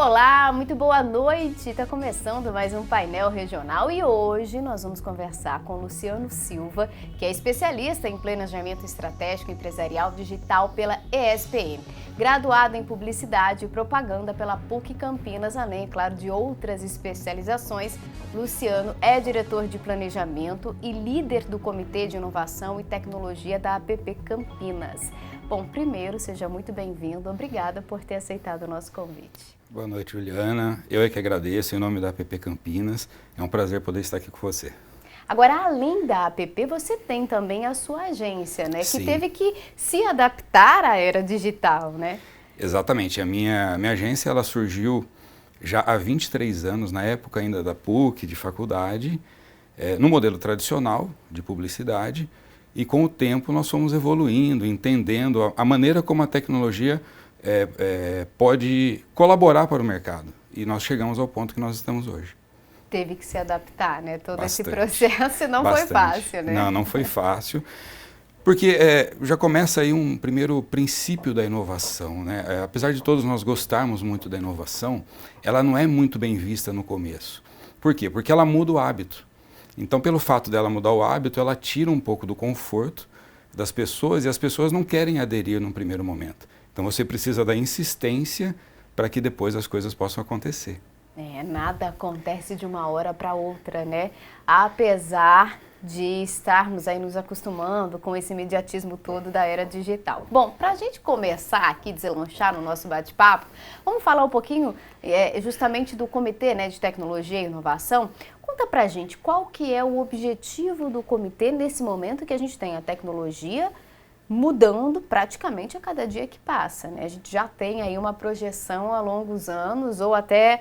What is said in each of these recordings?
Olá, muito boa noite! Está começando mais um painel regional e hoje nós vamos conversar com Luciano Silva, que é especialista em planejamento estratégico empresarial digital pela ESPM, graduado em publicidade e propaganda pela PUC Campinas, além, claro, de outras especializações. Luciano é diretor de planejamento e líder do Comitê de Inovação e Tecnologia da APP Campinas. Bom, primeiro, seja muito bem-vindo. Obrigada por ter aceitado o nosso convite. Boa noite, Juliana. Eu é que agradeço em nome da APP Campinas. É um prazer poder estar aqui com você. Agora, além da APP, você tem também a sua agência, né? Sim. Que teve que se adaptar à era digital, né? Exatamente. A minha agência ela surgiu já há 23 anos, na época ainda da PUC, de faculdade, no modelo tradicional de publicidade. E com o tempo nós fomos evoluindo, entendendo a maneira como a tecnologia pode colaborar para o mercado. E nós chegamos ao ponto que nós estamos hoje. Teve que se adaptar, né? Todo Bastante. Esse processo não Bastante. foi fácil, né? Não foi fácil. Porque já começa aí um primeiro princípio da inovação, né? Apesar de todos nós gostarmos muito da inovação, ela não é muito bem vista no começo. Por quê? Porque ela muda o hábito. Então, pelo fato dela mudar o hábito, ela tira um pouco do conforto das pessoas e as pessoas não querem aderir num primeiro momento. Então, você precisa da insistência para que depois as coisas possam acontecer. Nada acontece de uma hora para outra, né? Apesar de estarmos aí nos acostumando com esse imediatismo todo da era digital. Bom, para a gente começar aqui, deslanchar no nosso bate-papo, vamos falar um pouquinho justamente do Comitê, né, de Tecnologia e Inovação. Conta pra gente qual que é o objetivo do comitê nesse momento que a gente tem a tecnologia mudando praticamente a cada dia que passa, né? A gente já tem aí uma projeção a longos anos ou até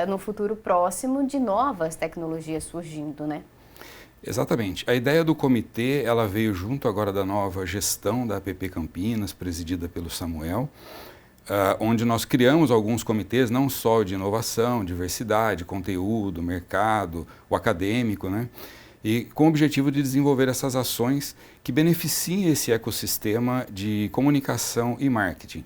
no futuro próximo de novas tecnologias surgindo, né? Exatamente. A ideia do comitê, ela veio junto agora da nova gestão da APP Campinas, presidida pelo Samuel, onde nós criamos alguns comitês, não só de inovação, diversidade, conteúdo, mercado, o acadêmico, né? E com o objetivo de desenvolver essas ações que beneficiem esse ecossistema de comunicação e marketing.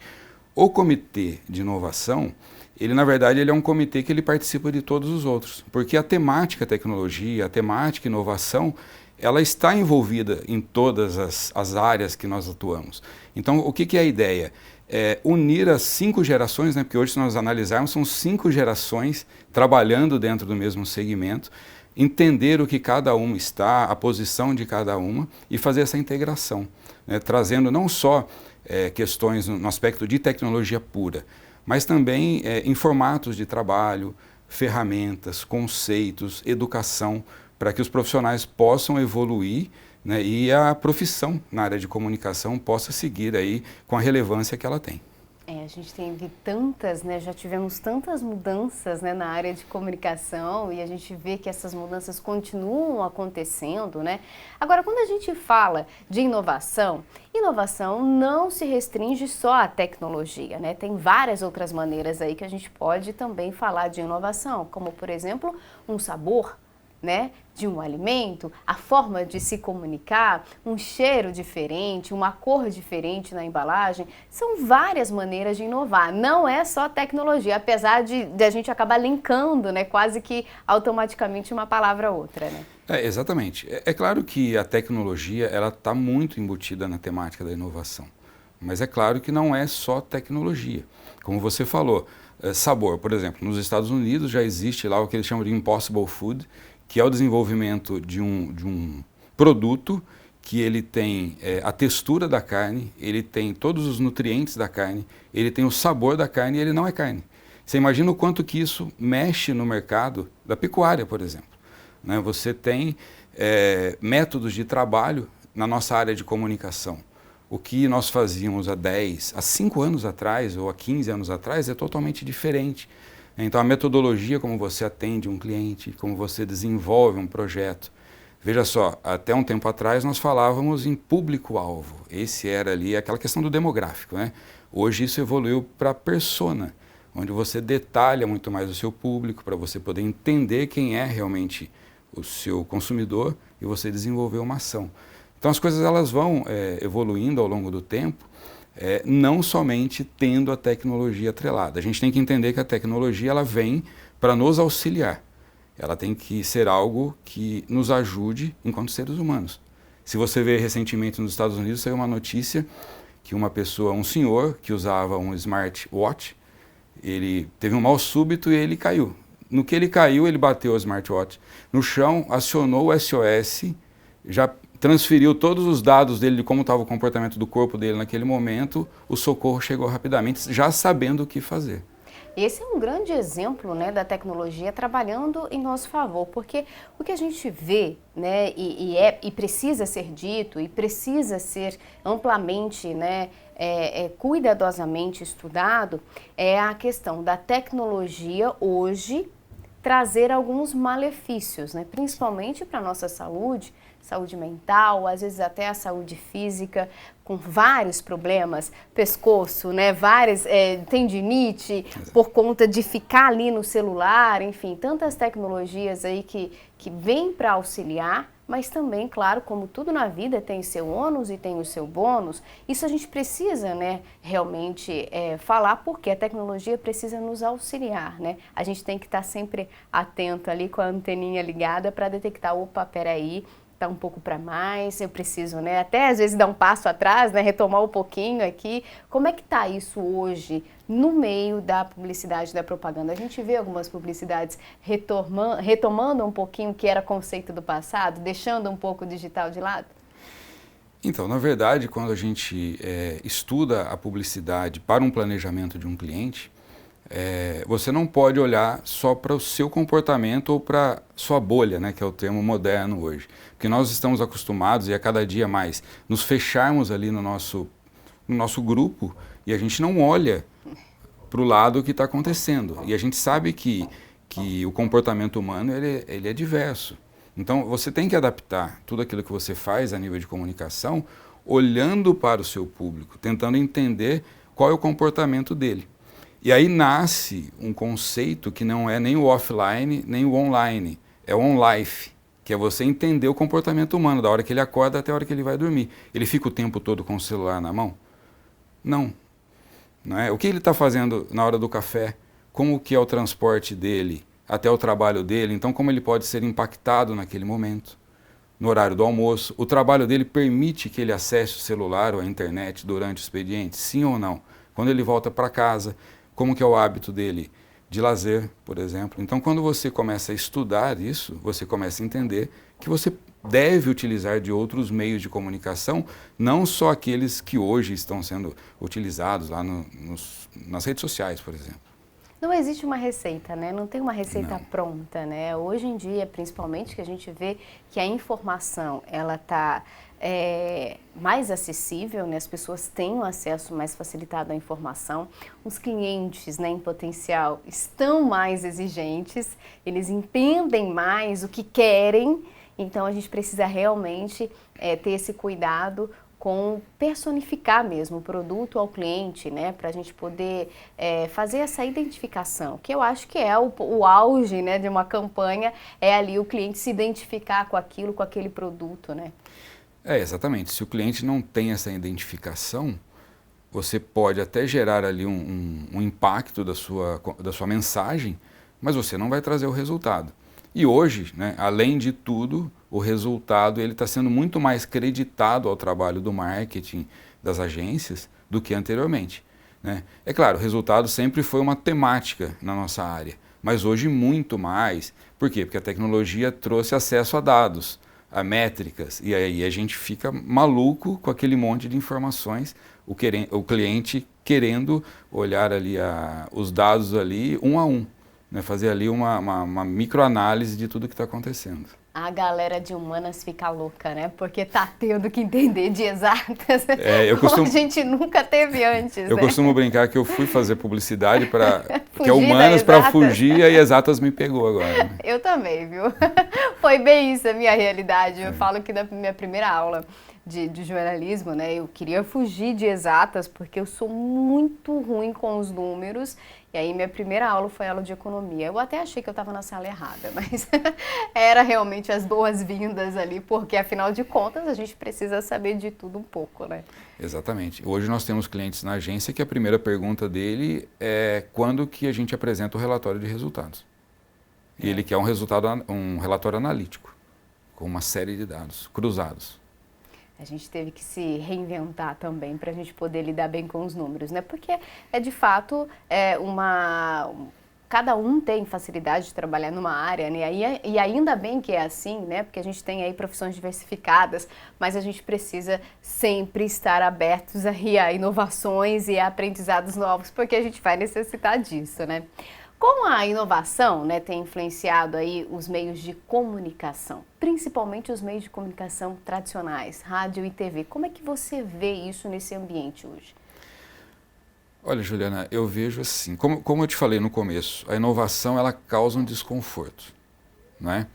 O comitê de inovação, ele na verdade ele é um comitê que ele participa de todos os outros, porque a temática tecnologia, a temática inovação, ela está envolvida em todas as áreas que nós atuamos. Então, o que é a ideia? Unir as 5 gerações, né? Porque hoje, se nós analisarmos, são 5 gerações trabalhando dentro do mesmo segmento, entender o que cada uma está, a posição de cada uma e fazer essa integração, né? Trazendo não só questões no aspecto de tecnologia pura, mas também em formatos de trabalho, ferramentas, conceitos, educação, para que os profissionais possam evoluir, né, e a profissão na área de comunicação possa seguir aí com a relevância que ela tem. A gente tem tantas, né, já tivemos tantas mudanças, né, na área de comunicação e a gente vê que essas mudanças continuam acontecendo, né? Agora, quando a gente fala de inovação não se restringe só à tecnologia, né? Tem várias outras maneiras aí que a gente pode também falar de inovação, como, por exemplo, um sabor, né, de um alimento, a forma de se comunicar, um cheiro diferente, uma cor diferente na embalagem, são várias maneiras de inovar, não é só tecnologia, apesar de a gente acabar linkando, né, quase que automaticamente uma palavra a outra, né? Exatamente. É claro que a tecnologia ela está muito embutida na temática da inovação, mas é claro que não é só tecnologia. Como você falou, sabor, por exemplo, nos Estados Unidos já existe lá o que eles chamam de Impossible Food, que é o desenvolvimento de um produto que ele tem a textura da carne, ele tem todos os nutrientes da carne, ele tem o sabor da carne e ele não é carne. Você imagina o quanto que isso mexe no mercado da pecuária, por exemplo, né? Você tem métodos de trabalho na nossa área de comunicação. O que nós fazíamos há 5 anos atrás ou há 15 anos atrás é totalmente diferente. Então, a metodologia como você atende um cliente, como você desenvolve um projeto. Veja só, até um tempo atrás nós falávamos em público-alvo. Esse era ali aquela questão do demográfico, né? Hoje isso evoluiu para persona, onde você detalha muito mais o seu público para você poder entender quem é realmente o seu consumidor e você desenvolver uma ação. Então, as coisas elas vão evoluindo ao longo do tempo, não somente tendo a tecnologia atrelada. A gente tem que entender que a tecnologia ela vem para nos auxiliar. Ela tem que ser algo que nos ajude enquanto seres humanos. Se você vê recentemente nos Estados Unidos, saiu uma notícia que um senhor que usava um smartwatch, ele teve um mal súbito e ele caiu. No que ele caiu, ele bateu o smartwatch no chão, acionou o SOS, já transferiu todos os dados dele de como estava o comportamento do corpo dele naquele momento, o socorro chegou rapidamente, já sabendo o que fazer. Esse é um grande exemplo, né, da tecnologia trabalhando em nosso favor, porque o que a gente vê, né, e precisa ser dito e precisa ser amplamente, né, cuidadosamente estudado, é a questão da tecnologia hoje trazer alguns malefícios, né, principalmente para a nossa saúde mental, às vezes até a saúde física, com vários problemas, pescoço, né, tendinite, por conta de ficar ali no celular, enfim, tantas tecnologias aí que vêm para auxiliar, mas também, claro, como tudo na vida tem o seu ônus e tem o seu bônus, isso a gente precisa, né, realmente falar, porque a tecnologia precisa nos auxiliar, né? A gente tem que estar sempre atento ali com a anteninha ligada para detectar, opa, peraí, tá um pouco para mais, eu preciso, né, até às vezes dar um passo atrás, né, retomar um pouquinho aqui. Como é que tá isso hoje no meio da publicidade e da propaganda? A gente vê algumas publicidades retomando um pouquinho o que era conceito do passado, deixando um pouco o digital de lado? Então, na verdade, quando a gente estuda a publicidade para um planejamento de um cliente, você não pode olhar só para o seu comportamento ou para sua bolha, né, que é o termo moderno hoje. Porque nós estamos acostumados, e a cada dia mais, nos fecharmos ali no nosso grupo e a gente não olha para o lado que está acontecendo. E a gente sabe que o comportamento humano ele é diverso. Então, você tem que adaptar tudo aquilo que você faz a nível de comunicação, olhando para o seu público, tentando entender qual é o comportamento dele. E aí nasce um conceito que não é nem o offline, nem o online, é o on-life, que é você entender o comportamento humano, da hora que ele acorda até a hora que ele vai dormir. Ele fica o tempo todo com o celular na mão? Não. Não é? O que ele está fazendo na hora do café? Como que é o transporte dele até o trabalho dele? Então, como ele pode ser impactado naquele momento? No horário do almoço, o trabalho dele permite que ele acesse o celular ou a internet durante o expediente? Sim ou não? Quando ele volta para casa, como que é o hábito dele de lazer, por exemplo. Então, quando você começa a estudar isso, você começa a entender que você deve utilizar de outros meios de comunicação, não só aqueles que hoje estão sendo utilizados lá nas redes sociais, por exemplo. Não existe uma receita, né? Não tem uma receita pronta, né? Hoje em dia, principalmente, que a gente vê que a informação, ela está mais acessível, né? As pessoas têm um acesso mais facilitado à informação. Os clientes, né, em potencial, estão mais exigentes, eles entendem mais o que querem, então a gente precisa realmente ter esse cuidado com personificar mesmo o produto ao cliente, né, para a gente poder fazer essa identificação, que eu acho que é o auge, né, de uma campanha, é ali o cliente se identificar com aquilo, com aquele produto, né? Exatamente. Se o cliente não tem essa identificação, você pode até gerar ali um impacto da sua mensagem, mas você não vai trazer o resultado. E hoje, né, além de tudo, o resultado ele está sendo muito mais creditado ao trabalho do marketing, das agências, do que anteriormente, né? É claro, o resultado sempre foi uma temática na nossa área, mas hoje muito mais. Por quê? Porque a tecnologia trouxe acesso a dados, a métricas, e aí a gente fica maluco com aquele monte de informações, o cliente querendo olhar ali os dados ali um a um, né, fazer ali uma microanálise de tudo que está acontecendo. A galera de humanas fica louca, né? Porque tá tendo que entender de exatas, como a gente nunca teve antes. Eu costumo brincar que eu fui fazer publicidade que é humanas para fugir, e a exatas me pegou agora. Né? Eu também, viu? Foi bem isso a minha realidade. Eu falo que na minha primeira aula de jornalismo, né? Eu queria fugir de exatas porque eu sou muito ruim com os números. E aí minha primeira aula foi aula de economia. Eu até achei que eu estava na sala errada, mas era realmente as boas-vindas ali, porque afinal de contas a gente precisa saber de tudo um pouco, né? Exatamente. Hoje nós temos clientes na agência que a primeira pergunta dele é quando que a gente apresenta o relatório de resultados. E ele quer um relatório analítico, com uma série de dados cruzados. A gente teve que se reinventar também para a gente poder lidar bem com os números, né? Porque é de fato cada um tem facilidade de trabalhar numa área, né? E ainda bem que é assim, né? Porque a gente tem aí profissões diversificadas, mas a gente precisa sempre estar abertos a inovações e a aprendizados novos, porque a gente vai necessitar disso, né? Como a inovação, né, tem influenciado aí os meios de comunicação, principalmente os meios de comunicação tradicionais, rádio e TV, como é que você vê isso nesse ambiente hoje? Olha, Juliana, eu vejo assim, como eu te falei no começo, a inovação ela causa um desconforto, não é?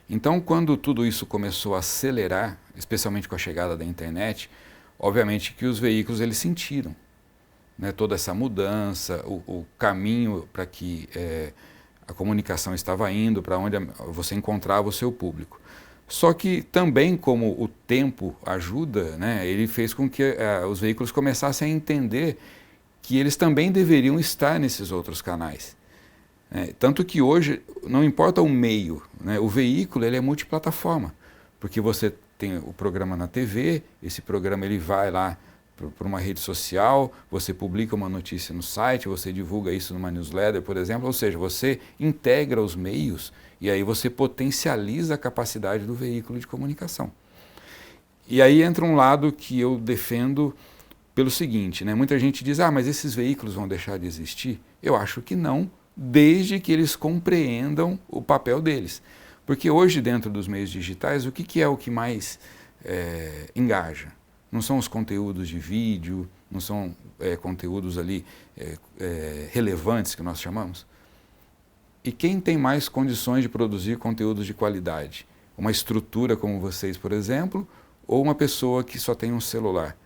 Então, quando tudo isso começou a acelerar, especialmente com a chegada da internet, obviamente que os veículos eles sentiram, né, toda essa mudança, o caminho para que a comunicação estava indo, para onde você encontrava o seu público. Só que também, como o tempo ajuda, né, ele fez com que os veículos começassem a entender que eles também deveriam estar nesses outros canais. Tanto que hoje, não importa o meio, né, o veículo ele é multiplataforma, porque você tem o programa na TV, esse programa ele vai lá para uma rede social, você publica uma notícia no site, você divulga isso numa newsletter, por exemplo, ou seja, você integra os meios e aí você potencializa a capacidade do veículo de comunicação. E aí entra um lado que eu defendo pelo seguinte, né? Muita gente diz, mas esses veículos vão deixar de existir? Eu acho que não, desde que eles compreendam o papel deles. Porque hoje, dentro dos meios digitais, o que é o que mais engaja? Não são os conteúdos de vídeo, não são conteúdos ali relevantes que nós chamamos? E quem tem mais condições de produzir conteúdos de qualidade? Uma estrutura como vocês, por exemplo, ou uma pessoa que só tem um celular?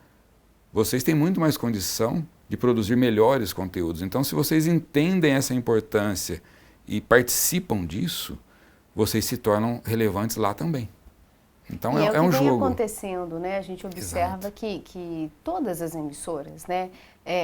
Vocês têm muito mais condição de produzir melhores conteúdos. Então, se vocês entendem essa importância e participam disso, vocês se tornam relevantes lá também. Então, é um o que vem jogo acontecendo, né? A gente observa que todas as emissoras, né?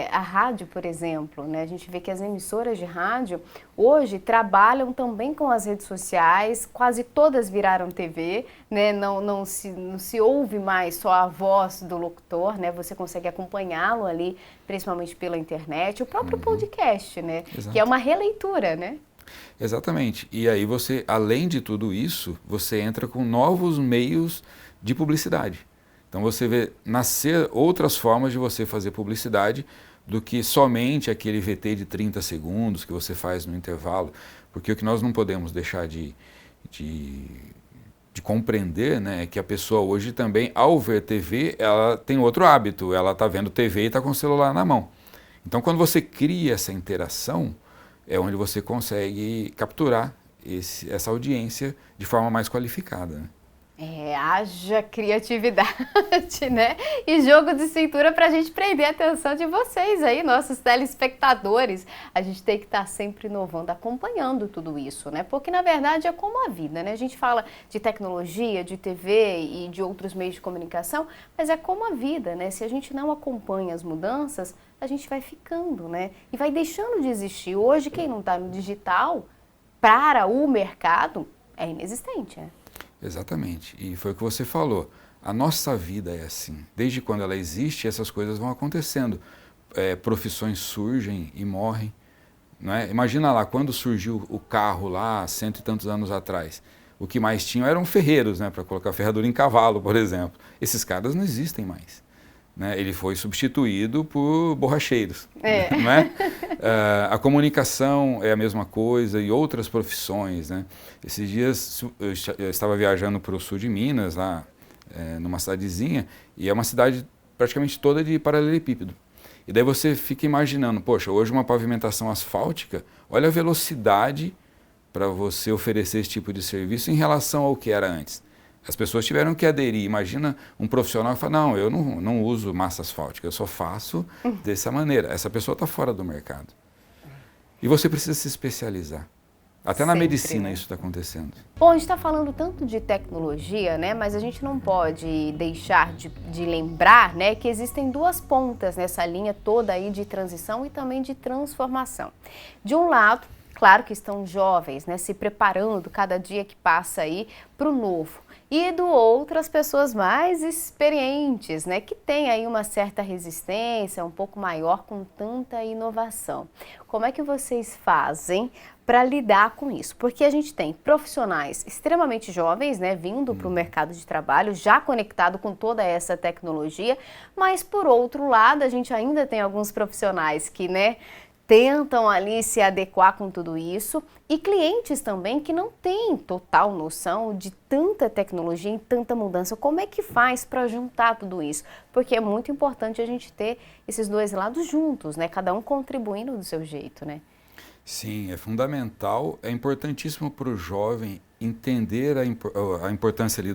A rádio, por exemplo, né? A gente vê que as emissoras de rádio hoje trabalham também com as redes sociais, quase todas viraram TV, né? Não se ouve mais só a voz do locutor, né? Você consegue acompanhá-lo ali, principalmente pela internet, o próprio podcast, né? Exato. Que é uma releitura, né? Exatamente. E aí você, além de tudo isso, você entra com novos meios de publicidade. Então você vê nascer outras formas de você fazer publicidade do que somente aquele VT de 30 segundos que você faz no intervalo. Porque o que nós não podemos deixar de compreender, né, é que a pessoa hoje também, ao ver TV, ela tem outro hábito. Ela está vendo TV e está com o celular na mão. Então quando você cria essa interação, é onde você consegue capturar essa audiência de forma mais qualificada, né? Haja criatividade, né? E jogo de cintura para a gente prender a atenção de vocês aí, nossos telespectadores. A gente tem que estar sempre inovando, acompanhando tudo isso, né? Porque, na verdade, é como a vida, né? A gente fala de tecnologia, de TV e de outros meios de comunicação, mas é como a vida, né? Se a gente não acompanha as mudanças, a gente vai ficando, né? E vai deixando de existir. Hoje, quem não está no digital, para o mercado, é inexistente, né? Exatamente. E foi o que você falou. A nossa vida é assim. Desde quando ela existe, essas coisas vão acontecendo. Profissões surgem e morrem. Não é? Imagina lá, quando surgiu o carro lá, 100 e tantos anos atrás. O que mais tinham eram ferreiros, né, para colocar ferradura em cavalo, por exemplo. Esses caras não existem mais. Né? Ele foi substituído por borracheiros. Não é? A comunicação é a mesma coisa e outras profissões. Né? Esses dias eu estava viajando para o sul de Minas, lá numa cidadezinha, e é uma cidade praticamente toda de paralelepípedo. E daí você fica imaginando, poxa, hoje uma pavimentação asfáltica, olha a velocidade para você oferecer esse tipo de serviço em relação ao que era antes. As pessoas tiveram que aderir. Imagina um profissional que fala, não, eu não uso massa asfáltica, eu só faço dessa maneira. Essa pessoa está fora do mercado. E você precisa se especializar. Até na medicina isso está acontecendo. Bom, a gente está falando tanto de tecnologia, né? Mas a gente não pode deixar de lembrar, né, que existem duas pontas nessa linha toda aí de transição e também de transformação. De um lado, claro que estão jovens, né, se preparando cada dia que passa aí para o novo. E do outro, as pessoas mais experientes, né, que têm aí uma certa resistência, um pouco maior com tanta inovação. Como é que vocês fazem para lidar com isso? Porque a gente tem profissionais extremamente jovens, né, vindo para o mercado de trabalho, já conectado com toda essa tecnologia, mas por outro lado, a gente ainda tem alguns profissionais que, né, tentam ali se adequar com tudo isso, e clientes também que não têm total noção de tanta tecnologia e tanta mudança. Como é que faz para juntar tudo isso? Porque é muito importante a gente ter esses dois lados juntos, né? Cada um contribuindo do seu jeito, né? Sim, é fundamental, é importantíssimo para o jovem entender a importância ali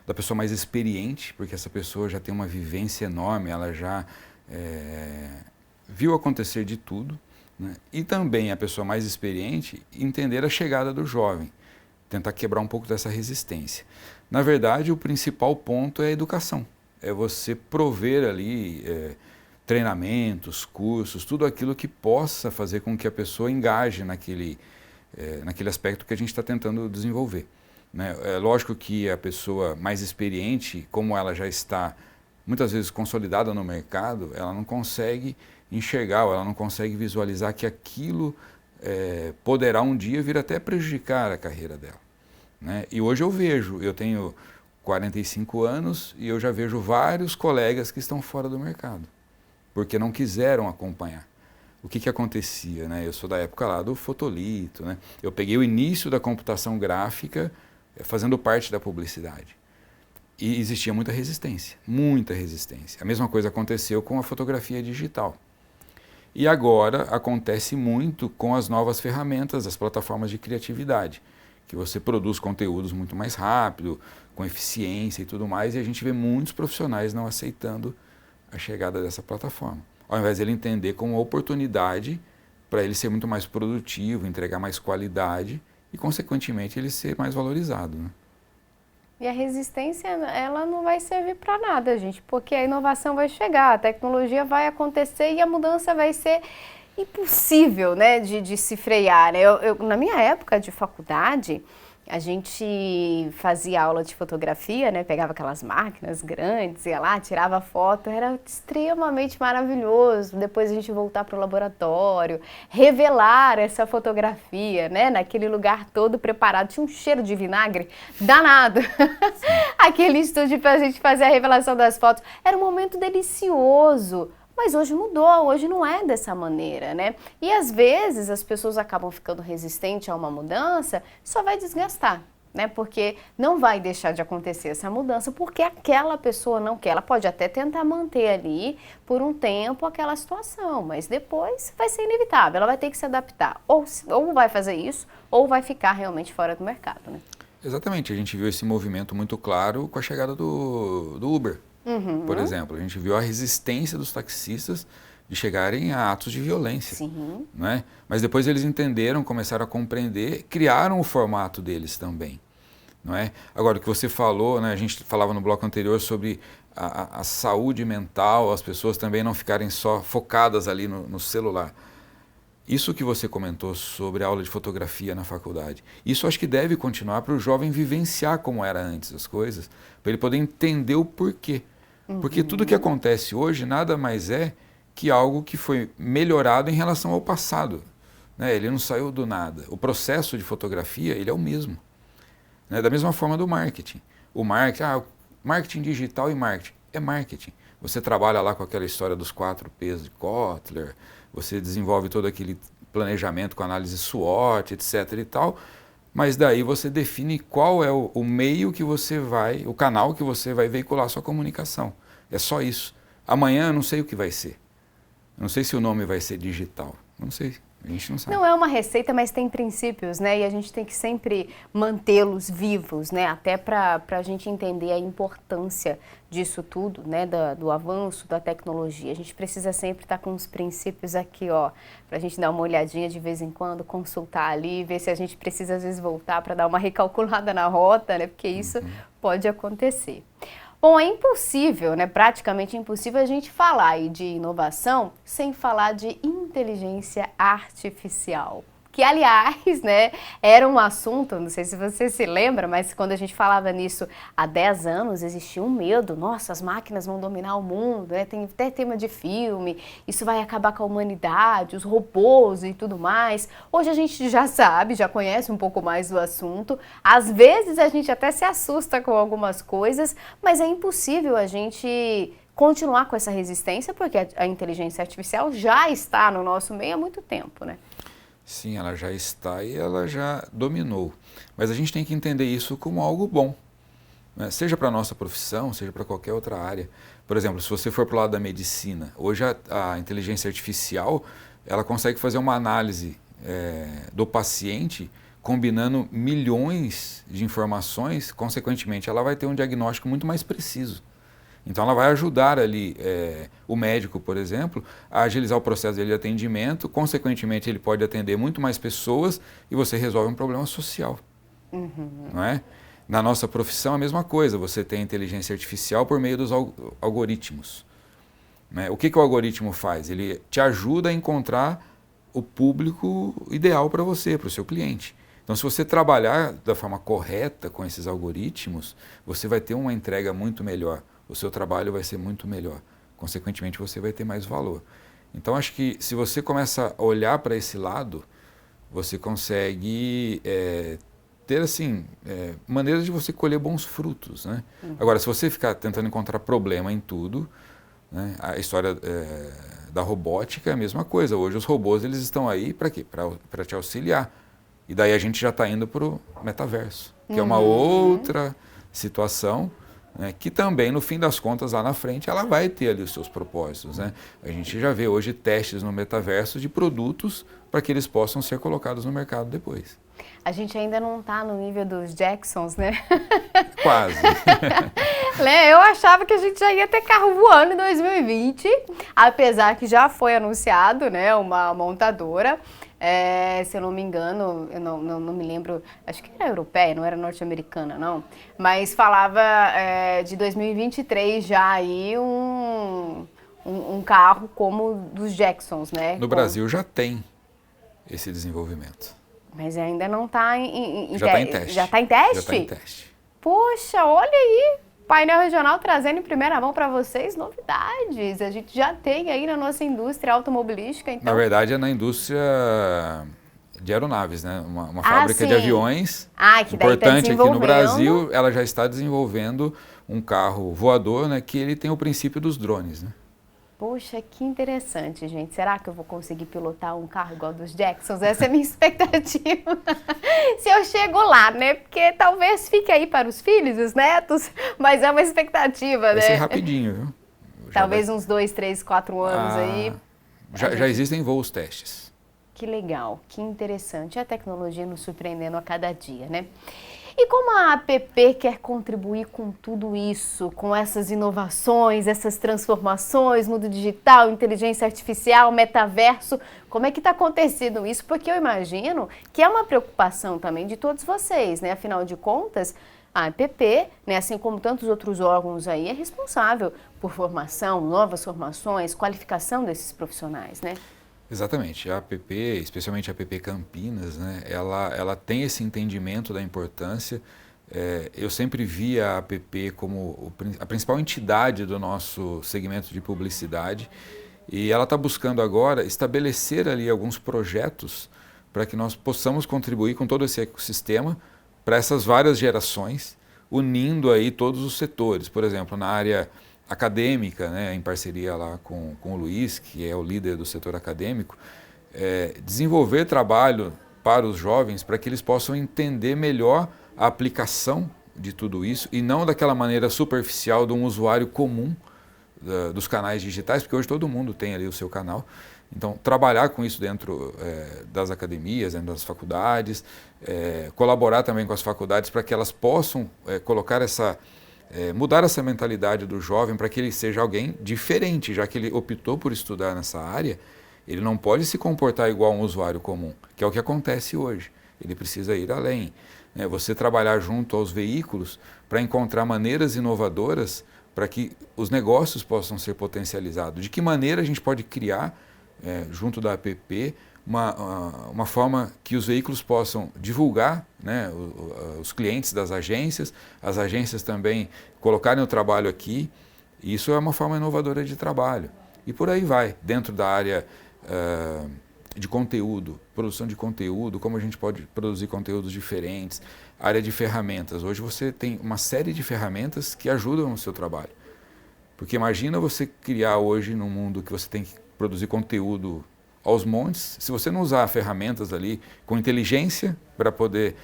da pessoa mais experiente, porque essa pessoa já tem uma vivência enorme, ela já viu acontecer de tudo, né? E também a pessoa mais experiente entender a chegada do jovem, tentar quebrar um pouco dessa resistência. Na verdade, o principal ponto é a educação, é você prover ali treinamentos, cursos, tudo aquilo que possa fazer com que a pessoa engaje naquele aspecto que a gente está tentando desenvolver, né? É lógico que a pessoa mais experiente, como ela já está muitas vezes consolidada no mercado, ela não consegue enxergar, ou ela não consegue visualizar que aquilo poderá um dia vir até prejudicar a carreira dela, né? E hoje eu tenho 45 anos e eu já vejo vários colegas que estão fora do mercado, porque não quiseram acompanhar. O que acontecia, né? Eu sou da época lá do fotolito, né? Eu peguei o início da computação gráfica fazendo parte da publicidade. E existia muita resistência, muita resistência. A mesma coisa aconteceu com a fotografia digital. E agora acontece muito com as novas ferramentas, as plataformas de criatividade, que você produz conteúdos muito mais rápido, com eficiência e tudo mais, e a gente vê muitos profissionais não aceitando a chegada dessa plataforma. Ao invés de ele entender como uma oportunidade para ele ser muito mais produtivo, entregar mais qualidade e, consequentemente, ele ser mais valorizado, né? E a resistência, ela não vai servir para nada, gente, porque a inovação vai chegar, a tecnologia vai acontecer e a mudança vai ser impossível, né, de se frear, né? Na minha época de faculdade, a gente fazia aula de fotografia, né? Pegava aquelas máquinas grandes, ia lá, tirava foto, era extremamente maravilhoso. Depois a gente voltar para o laboratório, revelar essa fotografia, né? Naquele lugar todo preparado, tinha um cheiro de vinagre danado. Aquele estúdio para a gente fazer a revelação das fotos, era um momento delicioso. Mas hoje mudou, hoje não é dessa maneira, né? E às vezes as pessoas acabam ficando resistentes a uma mudança, só vai desgastar, né? Porque não vai deixar de acontecer essa mudança porque aquela pessoa não quer. Ela pode até tentar manter ali por um tempo aquela situação, mas depois vai ser inevitável, ela vai ter que se adaptar. Ou vai fazer isso, ou vai ficar realmente fora do mercado, né? Exatamente, a gente viu esse movimento muito claro com a chegada do Uber. Por exemplo, a gente viu a resistência dos taxistas de chegarem a atos de violência. Sim. Né? Mas depois eles entenderam, começaram a compreender, criaram o formato deles também. Não é? Agora, o que você falou, né, a gente falava no bloco anterior sobre a saúde mental, as pessoas também não ficarem só focadas ali no celular. Isso que você comentou sobre a aula de fotografia na faculdade, isso acho que deve continuar para o jovem vivenciar como era antes as coisas, para ele poder entender o porquê. Porque tudo que acontece hoje nada mais é que algo que foi melhorado em relação ao passado, né? Ele não saiu do nada. O processo de fotografia, ele é o mesmo, né? Da mesma forma do marketing. O marketing digital e marketing é marketing. Você trabalha lá com aquela história dos 4 P's de Kotler, você desenvolve todo aquele planejamento com análise SWOT, etc. e tal, mas daí você define qual é o meio que você vai, o canal que você vai veicular a sua comunicação. É só isso. Amanhã eu não sei o que vai ser. Eu não sei se o nome vai ser digital. Eu não sei. A gente não sabe. Não é uma receita, mas tem princípios, né? E a gente tem que sempre mantê-los vivos, né? Até para a gente entender a importância disso tudo, né? Do avanço da tecnologia. A gente precisa sempre estar com os princípios aqui, ó, para a gente dar uma olhadinha de vez em quando, consultar ali, ver se a gente precisa às vezes voltar para dar uma recalculada na rota, né? Porque isso pode acontecer. Bom, é impossível, né, praticamente impossível a gente falar aí de inovação sem falar de inteligência artificial. Que, aliás, né, era um assunto, não sei se você se lembra, mas quando a gente falava nisso há 10 anos, existia um medo. Nossa, as máquinas vão dominar o mundo, né? Tem até tema de filme, isso vai acabar com a humanidade, os robôs e tudo mais. Hoje a gente já sabe, já conhece um pouco mais do assunto. Às vezes a gente até se assusta com algumas coisas, mas é impossível a gente continuar com essa resistência, porque a inteligência artificial já está no nosso meio há muito tempo, né? Sim, ela já está e ela já dominou. Mas a gente tem que entender isso como algo bom, né? Seja para a nossa profissão, seja para qualquer outra área. Por exemplo, se você for para o lado da medicina, hoje a inteligência artificial ela consegue fazer uma análise do paciente combinando milhões de informações, consequentemente ela vai ter um diagnóstico muito mais preciso. Então ela vai ajudar ali o médico, por exemplo, a agilizar o processo dele de atendimento, consequentemente ele pode atender muito mais pessoas e você resolve um problema social. Não é? Na nossa profissão a mesma coisa, você tem inteligência artificial por meio dos algoritmos. Né? O que o algoritmo faz? Ele te ajuda a encontrar o público ideal para você, para o seu cliente. Então, se você trabalhar da forma correta com esses algoritmos, você vai ter uma entrega muito melhor. O seu trabalho vai ser muito melhor. Consequentemente, você vai ter mais valor. Então, acho que se você começa a olhar para esse lado, você consegue ter, assim, maneiras de você colher bons frutos, né? Agora, se você ficar tentando encontrar problema em tudo, né, a história da robótica é a mesma coisa. Hoje, os robôs eles estão aí para quê? Para te auxiliar. E daí a gente já está indo para o metaverso, que é uma outra situação, né, que também, no fim das contas, lá na frente, ela vai ter ali os seus propósitos. Né? A gente já vê hoje testes no metaverso de produtos para que eles possam ser colocados no mercado depois. A gente ainda não está no nível dos Jacksons, né? Quase. Eu achava que a gente já ia ter carro voando em 2020, apesar que já foi anunciado, né, uma montadora. Se eu não me engano, eu não me lembro, acho que era europeia, não era norte-americana, não. Mas falava de 2023 já aí um carro como dos Jacksons, né? No Brasil já tem esse desenvolvimento. Mas ainda não está em já está em teste. Já está em teste? Já está em teste. Poxa, olha aí! Painel Regional trazendo em primeira mão para vocês novidades. A gente já tem aí na nossa indústria automobilística. Então... Na verdade, é na indústria de aeronaves, né? Uma fábrica de aviões que importante aqui no Brasil. Ela já está desenvolvendo um carro voador, né? Que ele tem o princípio dos drones, né? Poxa, que interessante, gente. Será que eu vou conseguir pilotar um carro igual dos Jacksons? Essa é a minha expectativa. Se eu chego lá, né? Porque talvez fique aí para os filhos, os netos, mas é uma expectativa, né? Vai ser rapidinho, viu? Talvez uns 2, 3, 4 anos aí. Já existem voos testes. Que legal, que interessante. A tecnologia nos surpreendendo a cada dia, né? E como a APP quer contribuir com tudo isso, com essas inovações, essas transformações, mundo digital, inteligência artificial, metaverso, como é que está acontecendo isso? Porque eu imagino que é uma preocupação também de todos vocês, né? Afinal de contas, a APP, né, assim como tantos outros órgãos aí, é responsável por formação, novas formações, qualificação desses profissionais, né? Exatamente. A APP, especialmente a APP Campinas, né, ela tem esse entendimento da importância. Eu sempre vi a APP como a principal entidade do nosso segmento de publicidade e ela está buscando agora estabelecer ali alguns projetos para que nós possamos contribuir com todo esse ecossistema para essas várias gerações, unindo aí todos os setores. Por exemplo, na área acadêmica, né, em parceria lá com o Luiz, que é o líder do setor acadêmico, desenvolver trabalho para os jovens para que eles possam entender melhor a aplicação de tudo isso e não daquela maneira superficial de um usuário comum, dos canais digitais, porque hoje todo mundo tem ali o seu canal. Então, trabalhar com isso dentro das academias, dentro das faculdades, colaborar também com as faculdades para que elas possam colocar mudar essa mentalidade do jovem para que ele seja alguém diferente, já que ele optou por estudar nessa área, ele não pode se comportar igual a um usuário comum, que é o que acontece hoje. Ele precisa ir além. Você trabalhar junto aos veículos para encontrar maneiras inovadoras para que os negócios possam ser potencializados. De que maneira a gente pode criar, junto da APP, uma forma que os veículos possam divulgar, né, os clientes das agências, as agências também colocarem o trabalho aqui. Isso é uma forma inovadora de trabalho. E por aí vai, dentro da área de conteúdo, produção de conteúdo, como a gente pode produzir conteúdos diferentes, área de ferramentas. Hoje você tem uma série de ferramentas que ajudam no seu trabalho. Porque imagina você criar hoje num mundo que você tem que produzir conteúdo aos montes, se você não usar ferramentas ali com inteligência para poder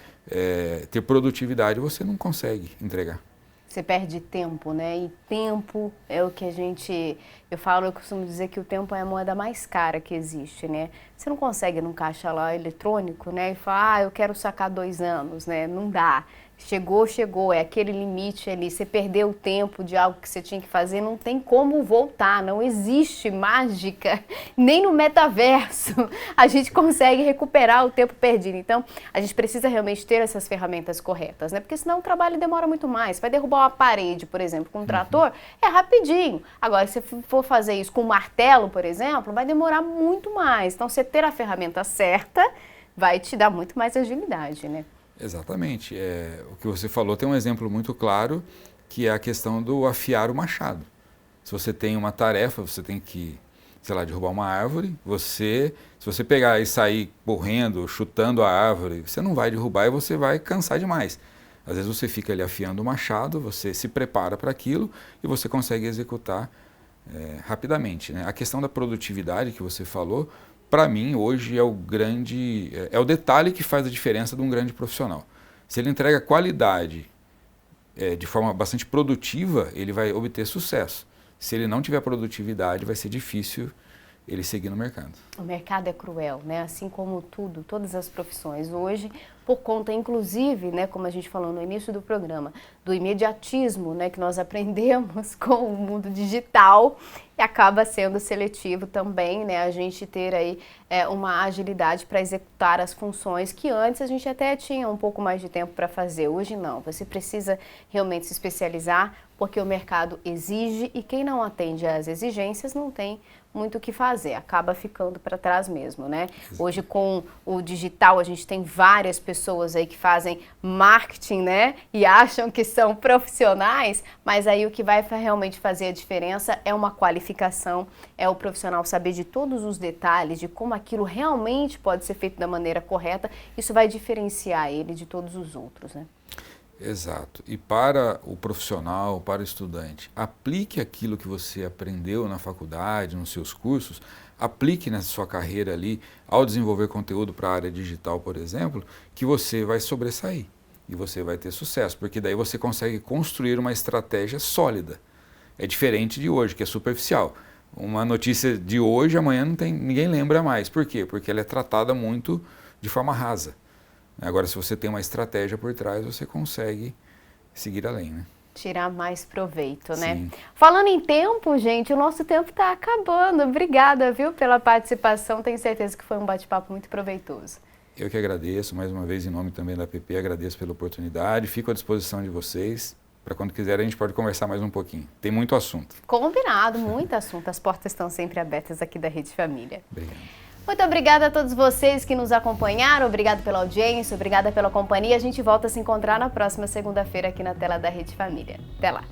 ter produtividade, você não consegue entregar. Você perde tempo, né? E tempo é o que eu costumo dizer que o tempo é a moeda mais cara que existe, né? Você não consegue num caixa lá eletrônico, né? E falar, eu quero sacar 2 anos, né? Não dá. Chegou, é aquele limite ali. Você perdeu o tempo de algo que você tinha que fazer, não tem como voltar, não existe mágica, nem no metaverso a gente consegue recuperar o tempo perdido. Então, a gente precisa realmente ter essas ferramentas corretas, né? Porque senão o trabalho demora muito mais. Vai derrubar uma parede, por exemplo, com um trator, é rapidinho. Agora, se você for fazer isso com um martelo, por exemplo, vai demorar muito mais. Então, você ter a ferramenta certa vai te dar muito mais agilidade, né? Exatamente. O que você falou tem um exemplo muito claro, que é a questão do afiar o machado. Se você tem uma tarefa, você tem que, sei lá, derrubar uma árvore, se você pegar e sair correndo, chutando a árvore, você não vai derrubar e você vai cansar demais. Às vezes você fica ali afiando o machado, você se prepara para aquilo e você consegue executar rapidamente, né? A questão da produtividade que você falou, para mim, hoje é o detalhe que faz a diferença de um grande profissional. Se ele entrega qualidade de forma bastante produtiva, ele vai obter sucesso. Se ele não tiver produtividade, vai ser difícil ele seguir no mercado. O mercado é cruel, né? Assim como tudo, todas as profissões hoje, por conta, inclusive, né, como a gente falou no início do programa, do imediatismo, né, que nós aprendemos com o mundo digital, e acaba sendo seletivo também, né, a gente ter aí uma agilidade para executar as funções que antes a gente até tinha um pouco mais de tempo para fazer. Hoje não, você precisa realmente se especializar, porque o mercado exige e quem não atende às exigências não tem muito o que fazer, acaba ficando para trás mesmo, né? Hoje com o digital a gente tem várias pessoas aí que fazem marketing, né? E acham que são profissionais, mas aí o que vai realmente fazer a diferença é uma qualificação, é o profissional saber de todos os detalhes, de como aquilo realmente pode ser feito da maneira correta, isso vai diferenciar ele de todos os outros, né? Exato. E para o profissional, para o estudante, aplique aquilo que você aprendeu na faculdade, nos seus cursos, aplique na sua carreira ali, ao desenvolver conteúdo para a área digital, por exemplo, que você vai sobressair e você vai ter sucesso, porque daí você consegue construir uma estratégia sólida. É diferente de hoje, que é superficial. Uma notícia de hoje, amanhã ninguém lembra mais. Por quê? Porque ela é tratada muito de forma rasa. Agora, se você tem uma estratégia por trás, você consegue seguir além, né? Tirar mais proveito, né? Sim. Falando em tempo, gente, o nosso tempo está acabando. Obrigada, viu, pela participação. Tenho certeza que foi um bate-papo muito proveitoso. Eu que agradeço, mais uma vez, em nome também da APP, agradeço pela oportunidade. Fico à disposição de vocês. Para quando quiser, a gente pode conversar mais um pouquinho. Tem muito assunto. Combinado, muito assunto. As portas estão sempre abertas aqui da Rede Família. Obrigado. Muito obrigada a todos vocês que nos acompanharam, obrigado pela audiência, obrigada pela companhia. A gente volta a se encontrar na próxima segunda-feira aqui na tela da Rede Família. Até lá!